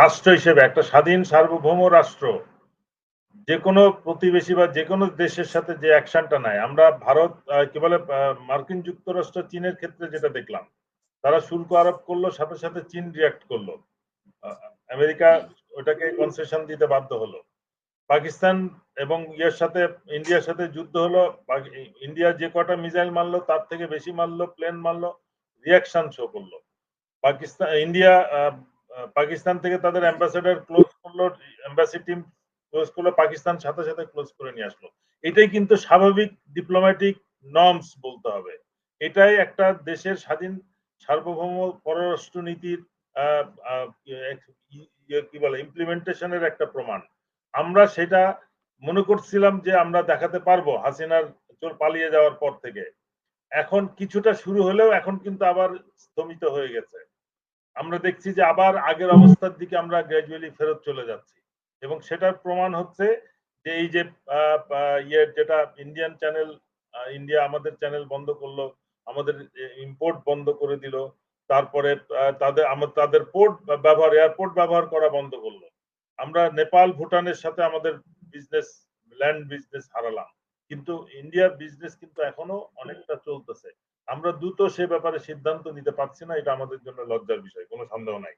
রাষ্ট্র হিসেবে একটা স্বাধীন সার্বভৌম রাষ্ট্র যে কোনো প্রতিবেশী বা যে কোনো দেশের সাথে যে অ্যাকশনটা নেয়, আমরা ভারত কি বলে মার্কিন যুক্তরাষ্ট্র চীনের ক্ষেত্রে যেটা দেখলাম, তারা শুল্ক আরোপ করলো, সাথে সাথে চীন রিয়াক্ট করলো, আমেরিকা ওটাকে কনসেশন দিতে বাধ্য হলো। পাকিস্তান এবং সাথে ইন্ডিয়ার সাথে যুদ্ধ হলো, ইন্ডিয়া যে কটা মিসাইল মারলো তার থেকে বেশি মারলো, প্লেন মারলো, রিয়াকশন শো করলো। ইন্ডিয়া পাকিস্তান থেকে তাদের অ্যাম্বাসেডর ক্লোজ করলো, এম্বাসি টিম ক্লোজ করলো, পাকিস্তান সাথে সাথে ক্লোজ করে নিয়ে আসলো। এটাই কিন্তু স্বাভাবিক ডিপ্লোম্যাটিক নর্মস বলতে হবে। এটাই একটা দেশের স্বাধীন সার্বভৌম পররাষ্ট্র নীতির কি বলে ইমপ্লিমেন্টেশনের একটা প্রমাণ। আমরা সেটা মনে করছিলাম যে আমরা দেখাতে পারবো হাসিনার পালিয়ে যাওয়ার পর থেকে। এখন কিছুটা শুরু হলেও এখন কিন্তু আবার স্থমিত হয়ে গেছে। আমরা দেখছি যে আবার আগের অবস্থার দিকে আমরা গ্র্যাজুয়ালি ফেরত চলে যাচ্ছি, এবং সেটার প্রমাণ হচ্ছে যে এই যে যেটা ইন্ডিয়ান চ্যানেল, ইন্ডিয়া আমাদের চ্যানেল বন্ধ করলো, আমাদের ইম্পোর্ট বন্ধ করে দিল, তারপরে তাদের পোর্ট ব্যবহার, এয়ারপোর্ট ব্যবহার করা বন্ধ করলো। আমরা নেপাল ভুটানের সাথে আমাদের বিজনেস, ল্যান্ড বিজনেস হারালাম, কিন্তু ইন্ডিয়ার বিজনেস কিন্তু এখনো অনেকটা চলতেছে। আমরা দ্রুত সে ব্যাপারে সিদ্ধান্ত নিতে পারছি না, এটা আমাদের জন্য লজ্জার বিষয়, কোনো সন্দেহ নাই।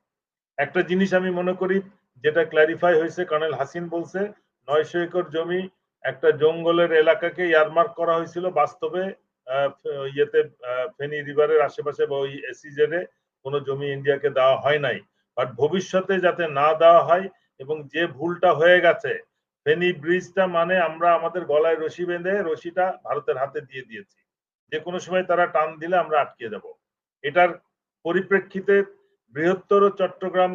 একটা জিনিস আমি মনে করি যেটা ক্ল্যারিফাই হয়েছে, কর্নেল হাসিন বলছে 900 একর জমি একটা জঙ্গলের এলাকাকে ইয়ারমার্ক করা হয়েছিল, বাস্তবে ফেনী রিভারের আশেপাশে বা ওই এসইজেড এ কোনো জমি ইন্ডিয়াকে দেওয়া হয় নাই। বাট ভবিষ্যতে যাতে না দেওয়া হয়, এবং যে ভুলটা হয়ে গেছে, ফেনী ব্রিজটা মানে আমরা আমাদের গলায় রশি বেঁধে রশিটা ভারতের হাতে দিয়ে দিয়েছি, যে কোনো সময় তারা টান দিলে আমরা আটকে যাব। এটার পরিপ্রেক্ষিতে বৃহত্তর চট্টগ্রাম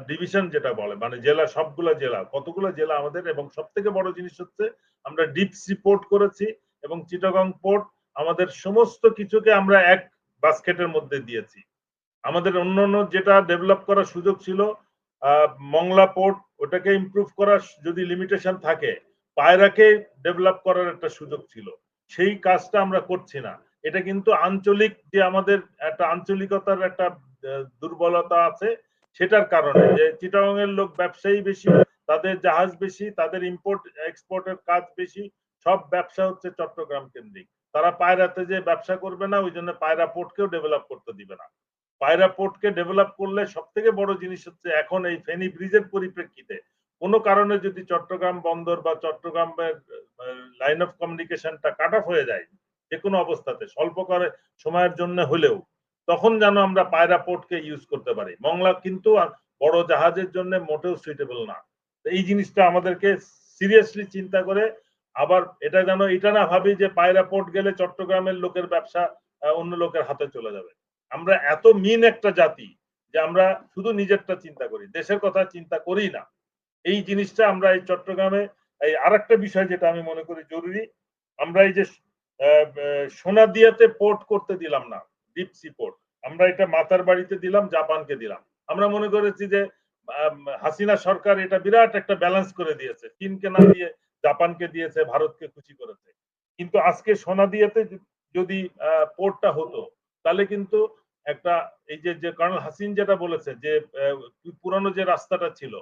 ডিভিশন যেটা বলে, মানে জেলা, সবগুলা জেলা, কতগুলো জেলা আমাদের, এবং সব থেকে বড় জিনিস হচ্ছে আমরা ডিপ সি পোর্ট করেছি, এবং চিটাগং পোর্ট, আমাদের সমস্ত কিছুকে আমরা এক বাস্কেটের মধ্যে দিয়েছি। আমাদের অন্যান্য যেটা ডেভেলপ করার সুযোগ ছিল, মংলা পোর্ট, ওটাকে ইমপ্রুভ করার যদি লিমিটেশন থাকে, পায়রাকে ডেভেলপ করার একটা সুযোগ ছিল, সেই কাজটা আমরা করছি না। এটা কিন্তু আঞ্চলিক যে আমাদের একটা আঞ্চলিকতার একটা দুর্বলতা আছে, সেটার কারণে যে চিটাগং এর লোক ব্যবসায়ী বেশি, তাদের জাহাজ বেশি, তাদের ইম্পোর্ট এক্সপোর্টের কাজ বেশি, সব ব্যবসা হচ্ছে চট্টগ্রাম কেন্দ্রিক। তারা পায়রাতে যে ব্যবসা করবে না, ওই জন্য পায়রা পোর্টকেও ডেভেলপ করতে দিবে না। পায়রা পোর্টকে ডেভেলপ করলে সব থেকে বড় জিনিস হচ্ছে, এখন এই ফেনী ব্রিজের পরিপ্রেক্ষিতে কোনো কারণে যদি চট্টগ্রাম বন্দর বা চট্টগ্রামের লাইন অফ কমিউনিকেশনটা কাট অফ হয়ে যায়, যে কোনো অবস্থাতে স্বল্প করে সময়ের জন্য হলেও, তখন যেন আমরা পায়রা পোর্টকে ইউজ করতে পারি। মংলা কিন্তু বড় জাহাজের জন্য মোটেও সুইটেবল না। এই জিনিসটা আমাদেরকে সিরিয়াসলি চিন্তা করে, আবার এটা যেন এটা না ভাবি যে পায়রা পোর্ট গেলে চট্টগ্রামের লোকের ব্যবসা অন্য লোকের হাতে চলে যাবে। আমরা এত মিন একটা জাতি যে আমরা শুধু নিজেরটা চিন্তা করি, দেশের কথা চিন্তা করি না। এই জিনিসটা আমরা এই চট্টগ্রামে, এই আরেকটা বিষয় যেটা আমি মনে করি জরুরি, আমরা এই যে সোনাদিয়াতে পোর্ট করতে দিলাম না, ডিপ সি পোর্ট, আমরা এটা মাতার বাড়িতে দিলাম, জাপানকে দিলাম। আমরা মনে করেছি যে হাসিনা সরকার এটা বিরাট একটা ব্যালেন্স করে দিয়েছে, চীনকে না দিয়ে জাপানকে দিয়েছে, ভারতকে খুশি করেছে। কিন্তু আজকে সোনাদিয়াতে যদি পোর্টটা হতো, তাহলে কিন্তু একটা এই যে কর্নেল হাসিন যেটা বলেছে যে পুরানো যে রাস্তাটা ছিল,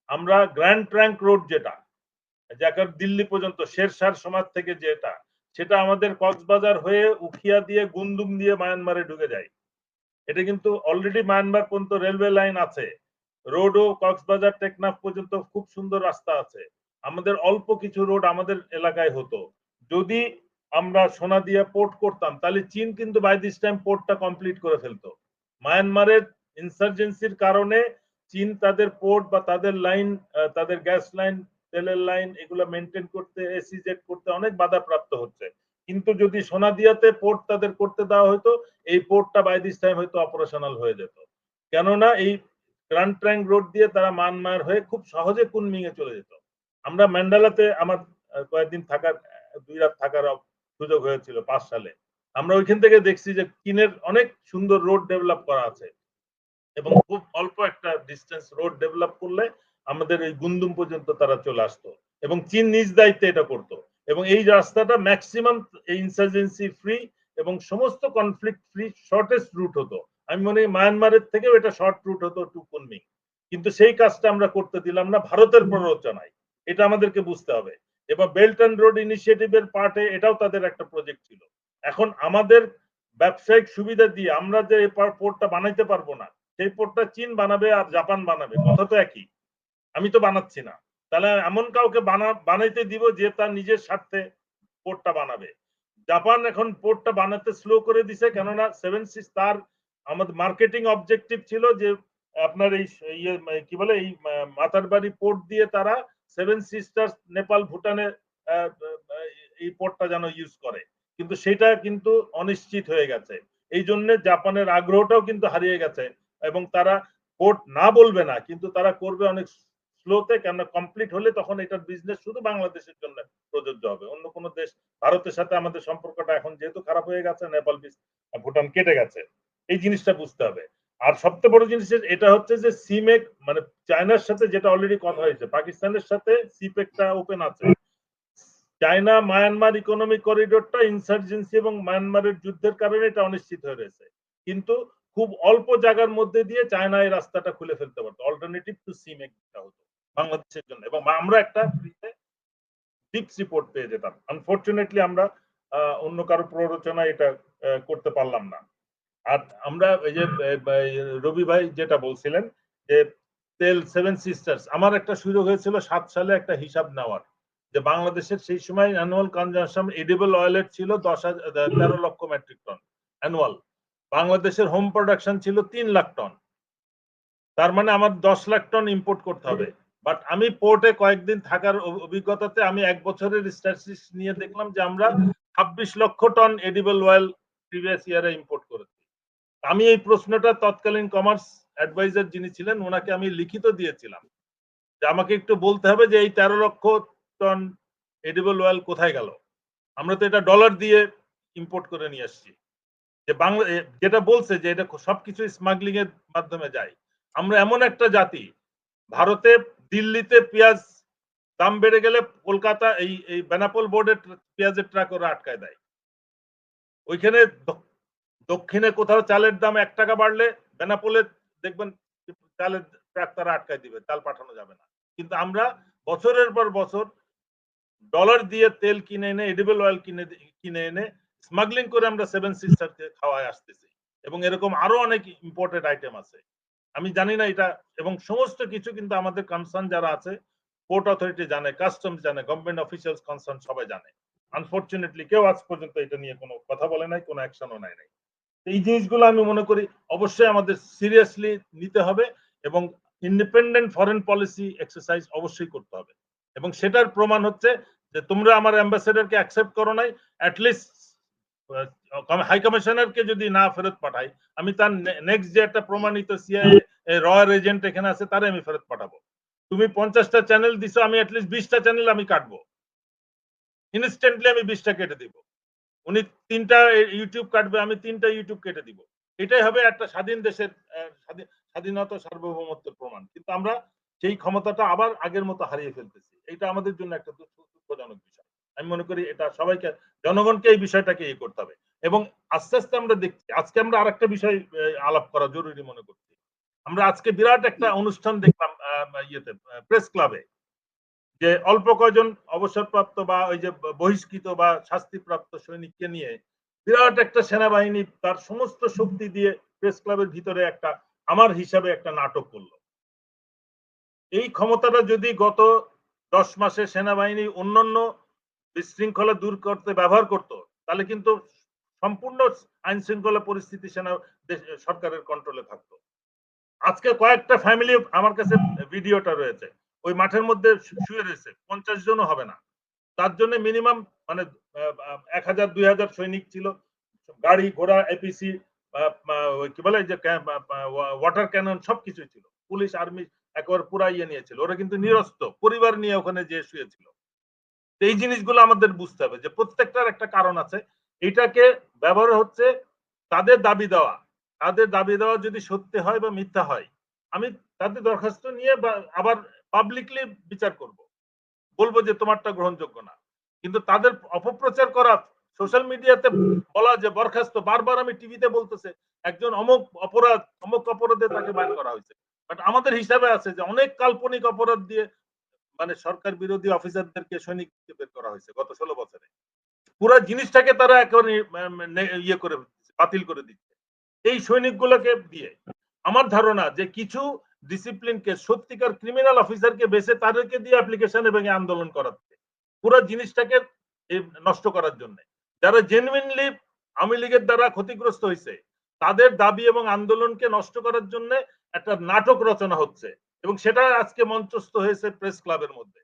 আমরা গ্র্যান্ড ট্রাঙ্ক রোড যেটা দিল্লি পর্যন্ত শেরশাহ সমাজ থেকে যেটা, সেটা আমাদের কক্সবাজার হয়ে উখিয়া দিয়ে গুন্দুম দিয়ে মায়ানমারে ঢুকে যায়। এটা কিন্তু অলরেডি মায়ানমার পর্যন্ত রেলওয়ে লাইন আছে, রোডও কক্সবাজার টেকনাফ পর্যন্ত খুব সুন্দর রাস্তা আছে। আমাদের অল্প কিছু রোড আমাদের এলাকায় হতো, যদি আমরা সোনাদিয়া পোর্ট করতাম, তাহলে চীন কিন্তু বাই দিস টাইম পোর্টটা কমপ্লিট করে ফেলতো। মায়ানমারের ইনসার্জেন্সির কারণে চীন তাদের পোর্ট বা তাদের লাইন, তাদের গ্যাস লাইন, তেলের লাইন, এগুলো মেনটেন করতে, এসিজেড করতে অনেক বাধাপ্রাপ্ত হচ্ছে। কিন্তু যদি সোনাদিয়াতে পোর্ট তাদের করতে দেওয়া হতো, এই পোর্টটা বাই দিস টাইম হয়তো অপারেশনাল হয়ে যেত। কেননা এই গ্র্যান্ড ট্রাঙ্ক রোড দিয়ে তারা মায়ানমার হয়ে খুব সহজে কুনমিং এ চলে যেত। আমরা ম্যান্ডালাতে আমার কয়েকদিন থাকার, 2 রাত থাকার সুযোগ হয়েছিল 5 সালে। আমরা ওইখান থেকে দেখছি যে চীনের অনেক সুন্দর রোড ডেভেলপ করা আছে, এবং খুব অল্প একটা ডিস্টেন্স রোড ডেভেলপ করলে আমাদের এই গুন্দুম পর্যন্ত তারা চলে আসতো, এবং চীন নিজ দায়িত্বে এটা করতো। এবং এই রাস্তাটা ম্যাক্সিমাম ইনসার্জেন্সি ফ্রি এবং সমস্ত কনফ্লিক্ট ফ্রি শর্টেস্ট রুট হতো। আমি মনে করি মায়ানমারের থেকেও এটা শর্ট রুট হতো টু কুনমিং। কিন্তু সেই কাজটা আমরা করতে দিলাম না ভারতের প্ররোচনায়। এটা আমাদেরকে বুঝতে হবে। এবং বেল্ট অ্যান্ড রোড ইনিশিয়েটিভের পার্টে এটাও তাদের একটা প্রজেক্ট ছিল। এখন আমাদের ব্যবসায়িক সুবিধা দিয়ে আমরা যে পোর্টটা বানাইতে পারবো না, সেই পোর্টটা চীন বানাবে আর জাপান বানাবে, কথা তো একই। আমি তো বানাচ্ছি না, তাহলে এমন কাউকে বানাইতে দিব যে তার নিজের স্বার্থে পোর্টটা বানাবে। জাপান এখন পোর্টটা বানাতে স্লো করে দিছে, কেননা সেভেন সিস তার আমাদের মার্কেটিং অবজেক্টিভ ছিল যে আপনার এই ইয়ে কি বলে এই মাতারবাড়ি পোর্ট দিয়ে তারা সেভেন সিস্টার্স নেপাল ভুটানের এই পোর্টটা যেন ইউজ করে, কিন্তু সেটা কিন্তু অনিশ্চিত হয়ে গেছে। এই জন্য জাপানের আগ্রহটাও কিন্তু হারিয়ে গেছে এবং তারা পোর্ট না বলবে না, কিন্তু তারা করবে অনেক স্লোতে, কেন কমপ্লিট হলে তখন এটার বিজনেস শুধু বাংলাদেশের জন্য প্রযোজ্য হবে, অন্য কোনো দেশ। ভারতের সাথে আমাদের সম্পর্কটা এখন যেহেতু খারাপ হয়ে গেছে, নেপাল ভুটান কেটে গেছে, এই জিনিসটা বুঝতে হবে। আর সবচেয়ে বড় জিনিস এটা হচ্ছে যে সিমেক মানে চায়নার সাথে যেটা অলরেডি কথা হয়েছে, পাকিস্তানের সাথে সিপেকটা ওপেন আছে। চায়না মায়ানমার ইকোনমিক করিডোরটা ইনসার্জেন্সি এবং মায়ানমারের যুদ্ধের কারণে এটা অনিশ্চিত হয়ে রয়েছে, কিন্তু খুব অল্প জায়গার মধ্যে দিয়ে চায়না এই রাস্তাটা খুলে ফেলতে পারতো, অল্টারনেটিভ টু সিমেক হতো বাংলাদেশের জন্য, এবং আমরা একটা ফ্রিতে টিপস রিপোর্ট পেয়ে যেতাম। আনফরচুনেটলি আমরা অন্য কারো প্ররোচনা এটা করতে পারলাম না। আর আমরা এই যে রবি ভাই যেটা বলছিলেন যে তেল সেভেন সিস্টার্স, আমার একটা সুযোগ হয়েছিল 7 সালে একটা হিসাব নেওয়ার, যে বাংলাদেশের সেই সময় অ্যানুয়াল কনজাম্পশন এডিবল অয়েলের ছিল 13 লক্ষ মেট্রিক টন অ্যানুয়াল, বাংলাদেশের হোম প্রোডাকশন ছিল 3 লাখ টন, তার মানে আমার 10 লাখ টন ইম্পোর্ট করতে হবে। বাট আমি পোর্টে কয়েকদিন থাকার অভিজ্ঞতাতে আমি 1 বছরের স্ট্যাটিস্টিক্স নিয়ে দেখলাম যে আমরা 26 লক্ষ টন এডিবল অয়েল প্রিভিয়াস ইয়ারে ইম্পোর্ট করেছি। আমি এই প্রশ্নটা তৎকালীন কমার্স অ্যাডভাইজার যিনি ছিলেন ওনাকে আমি লিখিত দিয়েছিলাম যে আমাকে একটু বলতে হবে যে এই 13 লক্ষ টন এডিবল অয়েল কোথায় গেল, আমরা তো এটা ডলার দিয়ে ইম্পোর্ট করে নিয়ে আসছি। যে বাংলা যেটা বলছে যে এটা সবকিছু স্মাগলিং এর মাধ্যমে যায়। আমরা এমন একটা জাতি, ভারতে দিল্লিতে পেঁয়াজ দাম বেড়ে গেলে কলকাতা এই বেনাপোল বোর্ডের পেঁয়াজের ট্রাক ওরা আটকায় দেয়। ওইখানে দক্ষিণে কোথাও চালের দাম 1 টাকা বাড়লে বেনাপোলে দেখবেন চালের ট্রাক তারা আটকায় দিবে, চাল পাঠানো যাবে না। কিন্তু আমরা বছরের পর বছর ডলার দিয়ে তেল কিনে এনে এডিবল অয়েল কিনে এনে স্মাগলিং করে আমরা সেভেন সিস্টারকে খাওয়ায় আসতেছি, এবং এরকম আরো অনেক ইম্পোর্টেড আইটেম আছে। আমি জানি না এটা, এবং সমস্ত কিছু কিন্তু আমাদের কনসার্ন যারা আছে, পোর্ট অথরিটি জানে, কাস্টমস জানে, গভর্নমেন্ট অফিসিয়ালস কনসার্ন সবাই জানে। আনফরচুনেটলি কেউ আজ পর্যন্ত এটা নিয়ে কোনো কথা বলে নাই, কোনো অ্যাকশনও নেয় নাই। এই জিনিসগুলো আমি মনে করি অবশ্যই আমাদের সিরিয়াসলি নিতে হবে, এবং ইন্ডিপেন্ডেন্ট ফরেন পলিসি এক্সারসাইজ অবশ্যই করতে হবে। এবং সেটার প্রমাণ হচ্ছে যে তোমরা আমার অ্যাম্বাসেডারকে অ্যাকসেপ্ট করো নাই, অ্যাটলিস্ট হাই কমিশনারকে যদি না ফেরত পাঠাই, আমি তার নেক্সট যে একটা প্রমাণিত সিআইএ রয়্যাল এজেন্ট এখানে আছে তারে আমি ফেরত পাঠাবো। তুমি 50টা চ্যানেল দিছো, আমি অ্যাটলিস্ট 20টা চ্যানেল আমি কাটবো, ইনস্ট্যান্টলি আমি 20টা কেটে দিব। উনি 3টা ইউটিউব কাটবে, আমি 3টা ইউটিউব কেটে দিব। এটাই হবে একটা স্বাধীন দেশের স্বাধীনতা সার্বভৌমত্বের প্রমাণ। কিন্তু আমরা সেই ক্ষমতাটা আবার আগের মতো হারিয়ে ফেলতেছি, এটা আমাদের জন্য একটা দুঃখজনক বিষয়। আমি মনে করি এটা সবাইকে, জনগণকে এই বিষয়টাকে ইয়ে করতে হবে। এবং আস্তে আস্তে আমরা দেখছি, আজকে আমরা আরেকটা বিষয় আলাপ করা জরুরি মনে করছি। আমরা আজকে বিরাট একটা অনুষ্ঠান দেখলাম ইয়েতে প্রেস ক্লাবে, যে অল্প কয়জন অবসরপ্রাপ্ত বা ওই যে বহিষ্কৃত বা শাস্তিপ্রাপ্ত সৈনিককে নিয়ে বিরাট একটা সেনাবাহিনী তার সমস্ত শক্তি দিয়ে প্রেস ক্লাবের ভিতরে একটা, আমার হিসাবে একটা নাটক করলো। এই ক্ষমতাটা যদি গত 10 মাসে সেনাবাহিনী অন্যান্য বিশৃঙ্খলা দূর করতে ব্যবহার করত, তাহলে কিন্তু সম্পূর্ণ আইন শৃঙ্খলা পরিস্থিতি সরকারের কন্ট্রোলে থাকতো। আজকে কয়েকটা ফ্যামিলি আমার কাছে ভিডিওটা রয়েছে, ওই মাঠের মধ্যে শুয়ে রয়েছে, 50 জনও হবে না। তার জন্য মিনিমাম মানে 1000-2000 সৈনিক ছিল, গাড়ি ঘোড়া এপিসি কি বলে যে ওয়াটার ক্যানন সবকিছু ছিল, পুলিশ আর্মি একেবারে পুরা ইয়ে নিয়েছিল। ওরা কিন্তু নিরস্ত্র পরিবার নিয়ে ওখানে যে শুয়েছিল। এই জিনিসগুলো আমাদের বুঝতে হবে যে প্রত্যেকটার একটা কারণ আছে। এটাকে ব্যবহার হচ্ছে তাদের দাবি দেওয়া, তাদের দাবি দেওয়া যদি সত্যি হয় বা মিথ্যা হয়, আমি তাদের দরখাস্ত নিয়ে আবার পাবলিকলি বিচার করব, বলবো যে তোমারটা গ্রহণযোগ্য না। কিন্তু তাদের অপপ্রচার করা, সোশ্যাল মিডিয়াতে বলা যে বরখাস্ত, বারবার আমি টিভিতে বলতেছে একজন অমুক অপরাধে তাকে বাইর করা হয়েছে, বাট আমাদের হিসাবে আছে যে অনেক কাল্পনিক অপরাধ দিয়ে মানে সরকার বিরোধী অফিসারদেরকে সৈনিককে বের করা হয়েছে গত 16 বছরে। পুরো জিনিসটাকে তারা এখন ইয়ে করে বাতিল করে দিচ্ছে এই সৈনিকগুলোকে দিয়ে। আমার ধারণা যে কিছু ডিসিপ্লিনকে সত্যিকার ক্রিমিনাল অফিসারকে বেছে তাদেরকে দিয়ে অ্যাপ্লিকেশন এবং আন্দোলন করাচ্ছে পুরো জিনিসটাকে নষ্ট করার জন্য। যারা জেনুইনলি আওয়ামী লীগের দ্বারা ক্ষতিগ্রস্ত হয়েছে তাদের দাবি এবং আন্দোলনকে নষ্ট করার জন্য একটা নাটক রচনা হচ্ছে এবং সেটা আজকে মঞ্চস্থ হয়েছে প্রেস ক্লাবের মধ্যে।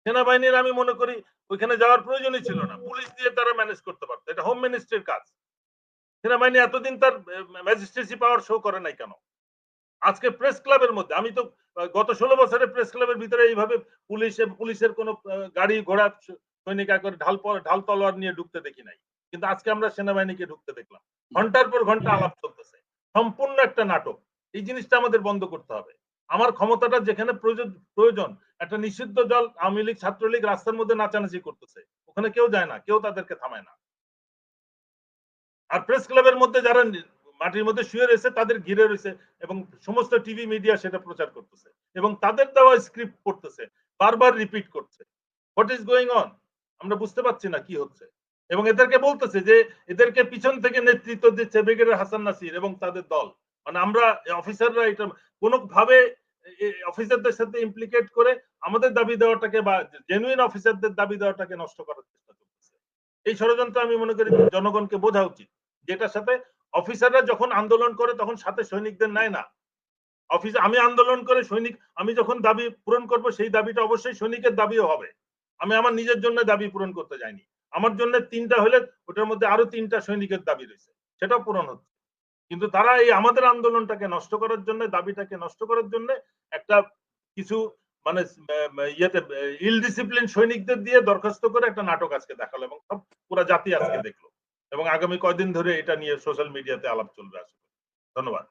সেনাবাহিনীর আমি মনে করি ওইখানে যাওয়ার প্রয়োজনই ছিল না, পুলিশ দিয়ে তারা ম্যানেজ করতে পারতো, এটা হোম মিনিস্ট্রির কাজ। সেনাবাহিনী এতদিন তার ম্যাজিস্ট্রেসি পাওয়ার শো করে নাই কেন? আজকে প্রেস ক্লাবের মধ্যে আমি তো গত 16 বছরে প্রেস ক্লাবের ভিতরে এইভাবে পুলিশের কোন গাড়ি ঘোড়া সৈনিক করে ঢাল তলোয়ার নিয়ে ঢুকতে দেখি নাই, কিন্তু আজকে আমরা সেনাবাহিনীকে ঢুকতে দেখলাম। ঘন্টার পর ঘন্টা আলাপ চলতেছে, সম্পূর্ণ একটা নাটক। এই জিনিসটা আমাদের বন্ধ করতে হবে। আমার ক্ষমতাটা যেখানে প্রয়োজন, একটা নিষিদ্ধ দল আওয়ামী লীগ ছাত্রলীগ রাস্তার মধ্যে নাচানাচি করতেছে, ওখানে কেউ যায় না, কেউ তাদেরকে থামায় না। আর প্রেস ক্লাবের মধ্যে যারা মাটির মধ্যে শুয়ে রয়েছে তাদের ঘিরে রয়েছে এবং সমস্ত টিভি মিডিয়া সেটা প্রচার করতেছে এবং তাদের দেওয়া স্ক্রিপ্ট পড়তেছে, বারবার রিপিট করছে। What is going on? আমরা বুঝতে পারছি না কি হচ্ছে। এবং এদেরকে বলতেছে যে এদেরকে পিছন থেকে নেতৃত্ব দিচ্ছে ব্রিগেডিয়ার হাসান নাসির এবং তাদের দল। মানে আমরা অফিসাররা এটা কোনোভাবে অফিসারদের সাথে ইমপ্লিকেট করে আমাদের দাবি দেওয়াটাকে বা জেনুইন অফিসারদের দাবি দেওয়াটাকে নষ্ট করার চেষ্টা করতেছে। এই ষড়যন্ত্র আমি মনে করি জনগণকে বোঝা উচিত, যেটার সাথে অফিসাররা যখন আন্দোলন করে তখন সাথে সৈনিকদের নেয় না। অফিসে আমি আন্দোলন করে সৈনিক আমি যখন দাবি পূরণ করব সেই দাবিটা অবশ্যই সৈনিকের দাবিও হবে। আমি আমার নিজের জন্য দাবি পূরণ করতে যাইনি, আমার জন্য 3টা হলে ওটার মধ্যে আরো 3টা সৈনিকের দাবি রয়েছে, সেটাও পূরণ হচ্ছে। কিন্তু তারা এই আমাদের আন্দোলনটাকে নষ্ট করার জন্য, দাবিটাকে নষ্ট করার জন্য একটা কিছু মানে ইয়েতে ইল ডিসিপ্লিন সৈনিকদের দিয়ে দরখাস্ত করে একটা নাটক আজকে দেখালো এবং সব পুরো জাতি আজকে দেখলো এবং আগামী কয়দিন ধরে এটা নিয়ে সোশ্যাল মিডিয়াতে আলাপ চলবে আসলে। ধন্যবাদ।